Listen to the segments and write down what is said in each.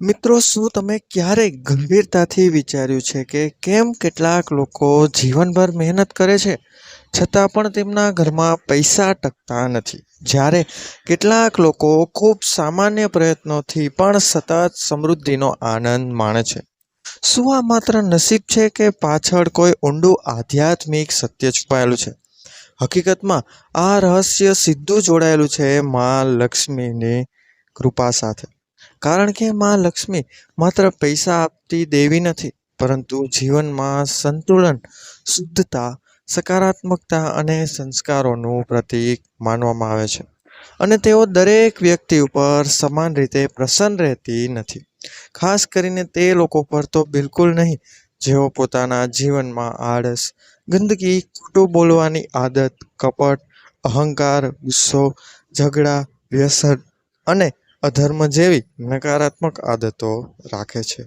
મિત્રો, શું તમે ક્યારેય ગંભીરતાથી વિચાર્યું છે કે કેમ કેટલાક લોકો જીવનભર મહેનત કરે છે છતાં પણ તેમના ઘરમાં પૈસા ટકતા નથી, જ્યારે કેટલાક લોકો ખૂબ સામાન્ય પ્રયત્નોથી પણ સતત સમૃદ્ધિનો આનંદ માણે છે? શું આ માત્ર નસીબ છે કે પાછળ કોઈ ઊંડું આધ્યાત્મિક સત્ય છુપાયેલું છે? હકીકતમાં આ રહસ્ય સીધું જોડાયેલું છે માં લક્ષ્મીની કૃપા સાથે. કારણ કે માં લક્ષ્મી માત્ર પૈસા આપતી દેવી નથી, પરંતુ જીવનમાં સંતુલન, શુદ્ધતા, સકારાત્મકતા અને સંસ્કારોનું પ્રતીક માનવામાં આવે છે. અને તેઓ દરેક વ્યક્તિ ઉપર સમાન રીતે પ્રસન્ન રહેતી નથી. ખાસ કરીને તે લોકો પર તો બિલકુલ નહીં, જેઓ પોતાના જીવનમાં આળસ, ગંદકી, ખોટું બોલવાની આદત, કપટ, અહંકાર, ગુસ્સો, ઝઘડા, વ્યસન અને અધર્મ જેવી નકારાત્મક આદતો રાખે છે.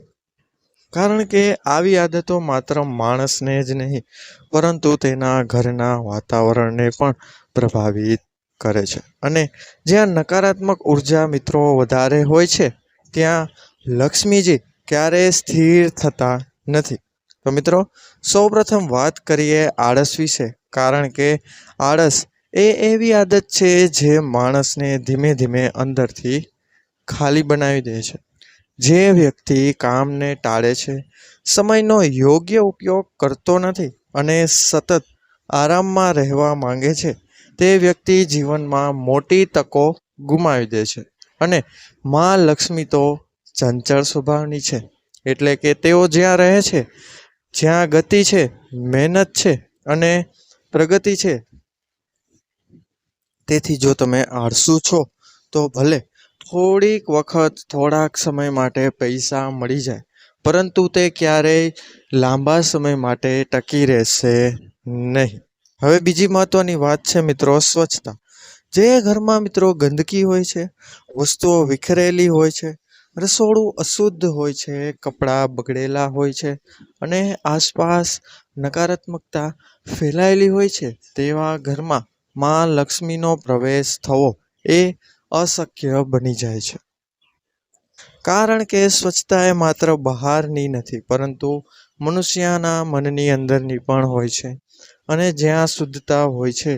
કારણ કે આવી આદતો માત્ર માણસને જ નહીં, પરંતુ તેના ઘરના વાતાવરણને પણ પ્રભાવિત કરે છે. અને જ્યાં નકારાત્મક ઉર્જા મિત્રો વધારે હોય છે, ત્યાં લક્ષ્મીજી ક્યારેય સ્થિર થતા નથી. તો મિત્રો, સૌપ્રથમ વાત કરીએ આળસ વિશે. કારણ કે આળસ એ એવી આદત છે જે માણસને ધીમે ધીમે અંદરથી ખાલી બનાવી દે છે. જે વ્યક્તિ કામને ટાળે છે, સમયનો યોગ્ય ઉપયોગ કરતો નથી અને સતત આરામમાં રહેવા માંગે છે, તે વ્યક્તિ જીવનમાં મોટી તકો ગુમાવી દે છે. અને માં લક્ષ્મી તો ચંચળ સ્વભાવની છે, એટલે કે તેઓ જ્યાં રહે છે, જ્યાં ગતિ છે, મહેનત છે અને પ્રગતિ છે. તેથી જો તમે આળસુ છો, તો ભલે થોડીક વખત, થોડાક સમય માટે પૈસા મળી જાય, પરંતુ તે ક્યારેય લાંબા સમય માટે ટકી રહેશે નહીં. હવે બીજી મહત્વની વાત છે મિત્રો, સ્વચ્છતા. જે ઘરમાં મિત્રો ગંદકી હોય છે, વસ્તુઓ વિખરેલી હોય છે, રસોડું અશુદ્ધ હોય છે, કપડાં બગડેલા હોય છે અને આસપાસ નકારાત્મકતા ફેલાયેલી હોય છે, તેવા ઘરમાં માં લક્ષ્મીનો પ્રવેશ થવો એ અશક્ય બની જાય છે. કારણ કે સ્વચ્છતા એ માત્ર બહારની નથી, પરંતુ મનુષ્યના મનની અંદરની પણ હોય છે. અને જ્યાં શુદ્ધતા હોય છે,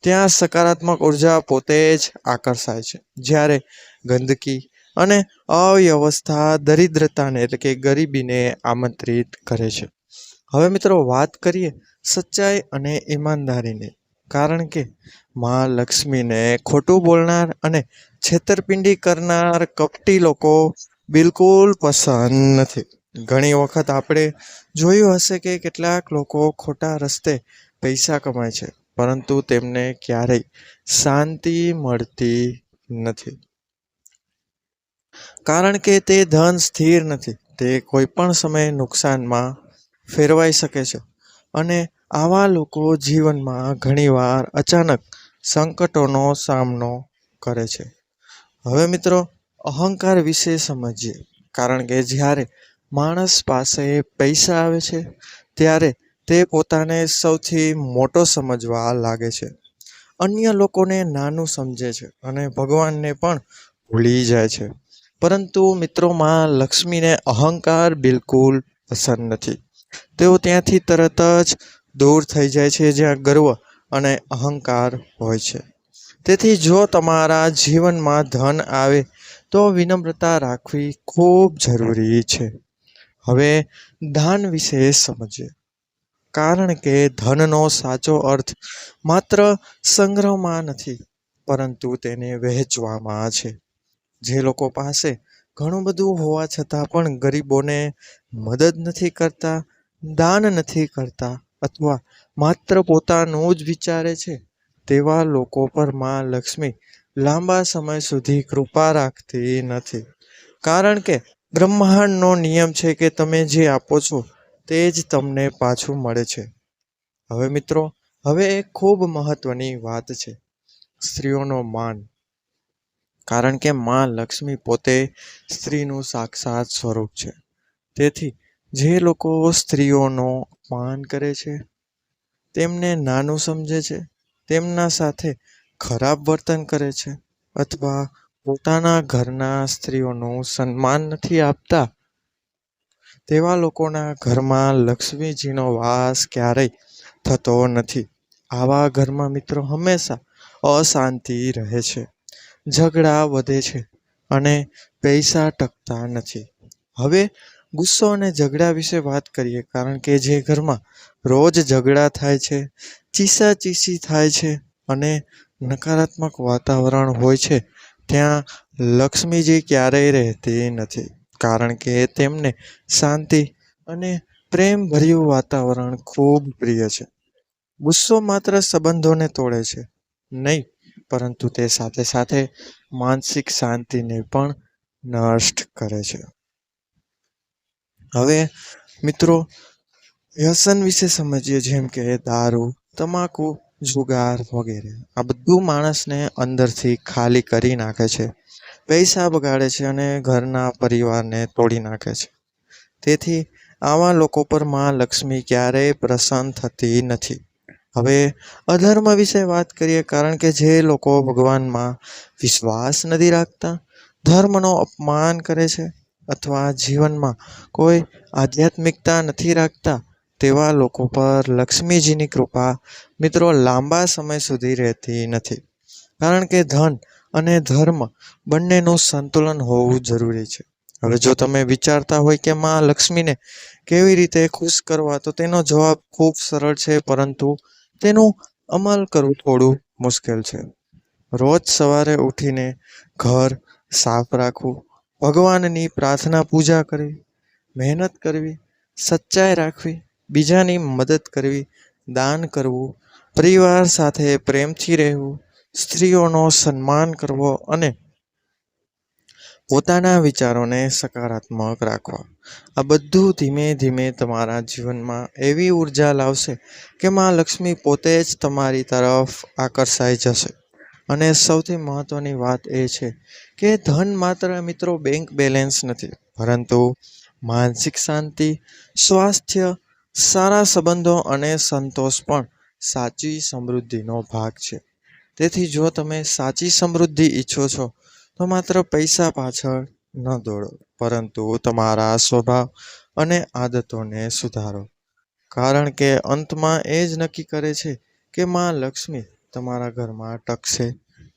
ત્યાં સકારાત્મક ઉર્જા પોતે જ આકર્ષાય છે. જ્યારે ગંદકી અને અવ્યવસ્થા દરિદ્રતાને એટલે કે ગરીબીને આમંત્રિત કરે છે. હવે મિત્રો વાત કરીએ સચ્ચાઈ અને ઈમાનદારીની. કારણ કે માં લક્ષ્મીને ખોટું બોલનાર અને છેતરપિંડી કરનાર કપટી લોકો બિલકુલ પસંદ નથી. ઘણી વખત આપણે જોયું હશે કે કેટલાક લોકો ખોટા રસ્તે પૈસા કમાય છે, પરંતુ તેમને ક્યારેય શાંતિ મળતી નથી. કારણ કે તે ધન સ્થિર નથી, તે કોઈ પણ સમયે નુકસાનમાં ફેરવાઈ શકે છે. અને આવા લોકો જીવનમાં ઘણીવાર અચાનક સંકટોનો સામનો કરે છે. હવે મિત્રો, અહંકાર વિશે સમજીએ. કારણ કે જ્યારે માણસ પાસે પૈસા આવે છે, ત્યારે તે પોતાને સૌથી મોટો સમજવા લાગે છે. અન્ય લોકોને નાનું સમજે છે અને ભગવાનને પણ ભૂલી જાય છે. પરંતુ મિત્રોમાં લક્ષ્મીને અહંકાર બિલકુલ પસંદ નથી. તેઓ ત્યાંથી તરત જ દૂર થઈ જાય છે જ્યાં ગર્વ અને અહંકાર હોય છે. તેથી જો તમારા જીવનમાં ધન આવે તો વિનમ્રતા રાખવી ખૂબ જરૂરી છે. હવે દાન વિશે સમજીએ. કારણ કે ધનનો સાચો અર્થ માત્ર સંગ્રહમાં નથી, પરંતુ તેને વહેંચવામાં છે. જે લોકો પાસે ઘણું બધું હોવા છતાં પણ ગરીબોને મદદ નથી કરતા, દાન નથી કરતા, અથવા માત્ર પોતાનું જ વિચારે છે, તેવા લોકો પર માં લક્ષ્મી લાંબા સમય સુધી કૃપા રાખતી નથી. કારણ કે બ્રહ્માંડનો નિયમ છે કે તમે જે આપો છો તે જ તમને પાછું મળે છે. હવે મિત્રો, હવે એક ખૂબ મહત્વની વાત છે, સ્ત્રીઓનો માન. કારણ કે માં લક્ષ્મી પોતે સ્ત્રીનું સાક્ષાત સ્વરૂપ છે. તેથી જે લોકો સ્ત્રીઓનો અપમાન કરે છે, તેમને નાનું સમજે છે, તેમના સાથે ખરાબ વર્તન કરે છે, અથવા પોતાના ઘરના સ્ત્રીઓનું સન્માન નથી આપતા, તેવા લોકોના ઘરમાં લક્ષ્મીજીનો વાસ ક્યારેય થતો નથી. આવા ઘરમાં મિત્રો હંમેશા અશાંતિ રહે છે, ઝઘડા વધે છે અને પૈસા ટકતા નથી. હવે ગુસ્સો અને ઝઘડા વિશે વાત કરીએ, કારણ કે જે ઘરમાં રોજ ઝઘડા થાય છે, ચીસાચીસી થાય છે અને નકારાત્મક વાતાવરણ હોય છે, ત્યાં લક્ષ્મીજી ક્યારેય રહેતી નથી. કારણ કે તેમને શાંતિ અને પ્રેમભર્યું વાતાવરણ ખૂબ પ્રિય છે. ગુસ્સો માત્ર સંબંધોને તોડે છે નહીં, પરંતુ તે સાથે સાથે માનસિક શાંતિને પણ નષ્ટ કરે છે. હવે મિત્રો વ્યસન વિશે સમજીએ, જેમ કે દારૂ, તમાકુ, જુગાર વગેરે. આ બધું માણસને અંદરથી ખાલી કરી નાખે છે, પૈસા બગાડે છે અને ઘરના પરિવારને તોડી નાખે છે. તેથી આવા લોકો પર માં લક્ષ્મી ક્યારેય પ્રસન્ન થતી નથી. હવે અધર્મ વિશે વાત કરીએ, કારણ કે જે લોકો ભગવાનમાં વિશ્વાસ નથી રાખતા, ધર્મનો અપમાન કરે છે અથવા જીવનમાં કોઈ આધ્યાત્મિકતા નથી રાખતા, તેવા લોકો પર લક્ષ્મીજીની કૃપા મિત્રો લાંબા સમય સુધી રહેતી નથી. કારણ કે ધન અને ધર્મ બંનેનું સંતુલન હોવું જરૂરી છે. હવે જો તમે વિચારતા હોય કે માં લક્ષ્મીને કેવી રીતે ખુશ કરવા, તો તેનો જવાબ ખૂબ સરળ છે, પરંતુ તેનું અમલ કરવું થોડું મુશ્કેલ છે. રોજ સવારે ઉઠીને ઘર સાફ રાખવું, ભગવાનની પ્રાર્થના પૂજા કરવી, મહેનત કરવી, સચ્ચાઈ રાખવી, બીજાની મદદ કરવી, દાન કરવું, પરિવાર સાથે પ્રેમથી રહેવું, સ્ત્રીઓનો સન્માન કરવો અને પોતાના વિચારોને સકારાત્મક રાખવા. આ બધું ધીમે ધીમે તમારા જીવનમાં એવી ઉર્જા લાવશે કે માં લક્ષ્મી પોતે જ તમારી તરફ આકર્ષાઈ જશે. અને સૌથી મહત્વની વાત એ છે કે ધન માત્ર મિત્રો બેંક બેલેન્સ નથી, પરંતુ માનસિક શાંતિ, સ્વાસ્થ્ય, સારા સંબંધો અને સંતોષ પણ સાચી સમૃદ્ધિનો ભાગ છે. તેથી જો તમે સાચી સમૃદ્ધિ ઈચ્છો છો, તો માત્ર પૈસા પાછળ ન દોડો, પરંતુ તમારા સ્વભાવ અને આદતોને સુધારો. કારણ કે અંતમાં એ જ નક્કી કરે છે કે માં લક્ષ્મી તમારા ઘરમાં ટકશે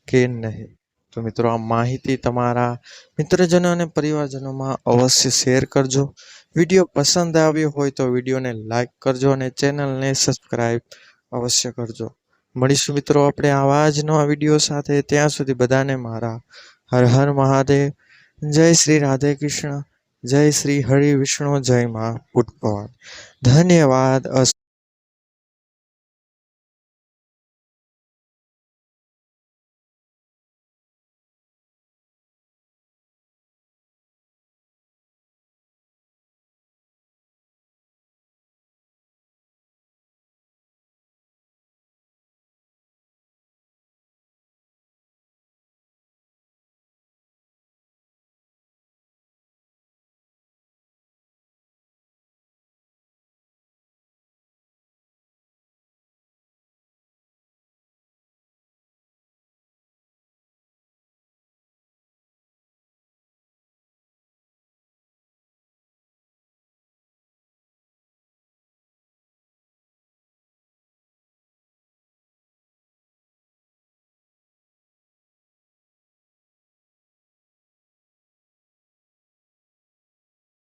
કે નહીં. તો મિત્રો, આ માહિતી તમારા મિત્રજનો અને પરિવારજનોમાં અવશ્ય શેર કરજો. વિડીયો પસંદ આવ્યો હોય તો વિડીયોને લાઈક કરજો અને ચેનલને સબસ્ક્રાઈબ અવશ્ય કરજો. મળીશું મિત્રો આપણે આવા જ નવા વિડીયો સાથે. ત્યાં સુધી બધાને મારા હર હર મહાદેવ. જય શ્રી રાધે કૃષ્ણ, જય શ્રી હરિ વિષ્ણુ, જય માં પુષ્પવાન. ધન્યવાદ.